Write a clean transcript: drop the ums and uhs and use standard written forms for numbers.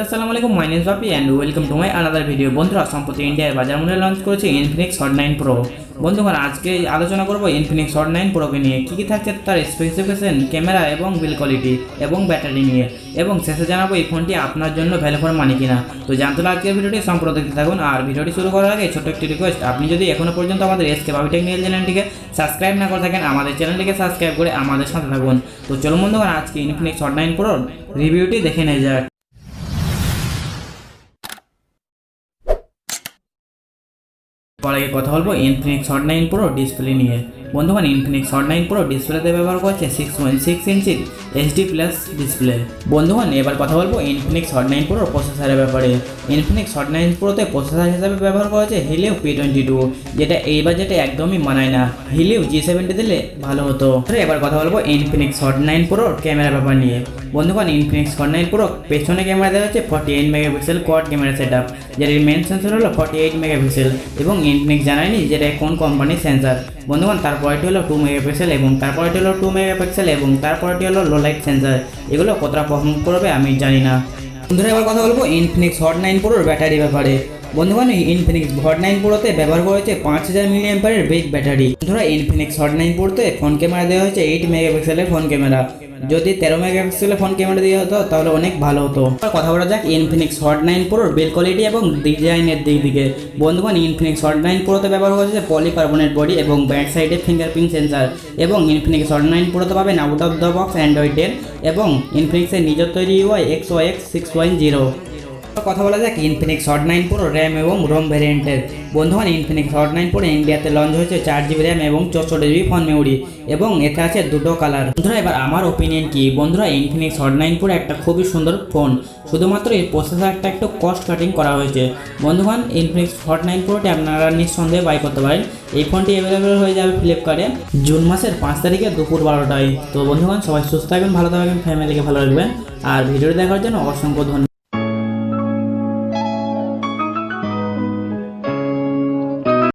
আসসালামু আলাইকুম, my name is Bapi and welcome to my another video. বন্ধুরা, সম্প্রতি ইন্ডিয়ার বাজার মূল্যে লঞ্চ করেছে ইনফিনিক্স হট 9 প্রো। বন্ধুগণ, আজকে আলোচনা করব ইনফিনিক্স হট 9 প্রোকে নিয়ে কী কী থাকছে তার স্পেসিফিকেশন, ক্যামেরা এবং বিল্ড কোয়ালিটি এবং ব্যাটারি নিয়ে, এবং শেষে জানাবো এই ফোনটি আপনার জন্য ভ্যালু ফর মানি কিনা। তো জানতে হলে আজকের ভিডিওটি সম্পূর্ণ দেখতে থাকুন। আর ভিডিওটি শুরু করার আগে ছোট্ট একটি রিকোয়েস্ট, আপনি যদি এখনও পর্যন্ত আমাদের এসকে বাপি টেকনিক্যাল চ্যানেলটিকে সাবস্ক্রাইব না করে থাকেন, আমাদের চ্যানেলটিকে সাবস্ক্রাইব করে আমাদের সাথে থাকুন। তো চলুন বন্ধুগণ, আজকে ইনফিনিক্স হট 9 প্রোর রিভিউটি দেখে নেওয়া যাক। পরে কথা বলবো ইনফিনিক্স হট 9 প্রো ডিসপ্লে নিয়ে। বন্ধুগণ, ইনফিনিক্স হট 9 প্রো ডিসপ্লেতে ব্যবহার করছে 6.6 ইঞ্চির HD প্লাস ডিসপ্লে। বন্ধুগণ, এবার কথা বলবো ইনফিনিক্স হট 9 প্রোর প্রসেসরের ব্যাপারে। ইনফিনিক্স হট 9 প্রোতে প্রসেসর হিসাবে ব্যবহার করেছে Helio P22, যেটা এই বাজেটে একদমই মানায় না। Helio G70 দিলে ভালো হতো। এবার কথা বলবো ইনফিনিক্স হট 9 প্রোর ক্যামেরা ব্যাপার নিয়ে। বন্ধুগণ, ইনফিনিক্স হট 9 প্রো পেছনে ক্যামেরা দেওয়া হচ্ছে 48 মেগাপিক্সেল কোয়াড ক্যামেরা সেটআপ, যেটার মেন সেন্সর হলো 48 মেগাপিক্সেল, এবং ইনফিনিক্স জানায়নি যেটা কোন কোম্পানির সেন্সর। বন্ধুগণ, তারপরটি হলো 2 মেগাপিক্সেল, এবং তারপরটি হলো 2 মেগাপিক্সেল, এবং তারপরটি হলো লো লাইট সেন্সর। এগুলো কতটা পারফর্ম করবে আমি জানি না। বন্ধুরা, এবার কথা বলবো ইনফিনিক্স হট 9 প্রোর ব্যাটারি ব্যাপারে। বন্ধুগণ, ইনফিনিক্স হট 9 প্রোতে ব্যবহার করেছে 5000 মিলিঅ্যাম্পিয়ারের বিগ ব্যাটারি। বন্ধুরা, ইনফিনিক্স হট 9 প্রোতে ফোন ক্যামেরা দেওয়া হয়েছে 8 মেগাপিক্সেলের ফোন ক্যামেরা। যদি 13 মেগাপিক্সেলের ফোন ক্যামেরা দেওয়া হতো তাহলে অনেক ভালো হতো। কথা বলা যাক ইনফিনিক্স হট 9 প্রোর বিল্ড কোয়ালিটি এবং ডিজাইনের দিক থেকে। বন্ধুগণ, ইনফিনিক্স হট 9 প্রোতে ব্যবহার করেছে পলিকার্বনেট বডি এবং ব্যাক সাইডে ফিঙ্গারপ্রিন্ট সেন্সার, এবং ইনফিনিক্স হট 9 প্রোতে পাবেন out of the box Android 10 এবং ইনফিনিক্সের নিজের তৈরি UI XOX 6.0। কথা বলা যাক ইনফিনিক্স হট 9 প্রো র্যাম এবং রোম ভ্যারিয়েন্টের। বন্ধুগণ, ইনফিনিক্স হট 9 প্রো ইন্ডিয়াতে লঞ্চ হয়েছে 4GB র্যাম এবং 64GB ফোন মেমোরি, এবং এতে আছে দুটো কালার। বন্ধুরা, এবার আমার ওপিনিয়ন কি। বন্ধুরা, ইনফিনিক্স হট 9 প্রো একটা খুবই সুন্দর ফোন, শুধুমাত্র এই প্রসেসরটা একটু কস্ট কাটিং করা হয়েছে। বন্ধুগণ, ইনফিনিক্স হট 9 প্রোটি আপনারা নিঃসন্দেহে বাই করতে পারেন। এই ফোনটি অ্যাভেলেবেল হয়ে যাবে ফ্লিপকার্টে জুন মাসের 5 তারিখে দুপুর 12টায়। তো বন্ধুগণ, সবাই সুস্থ থাকবেন, ভালো থাকবেন, ফ্যামিলিকে ভালো রাখবেন, আর ভিডিওটি দেখার জন্য অসংখ্য ধন্যবাদ।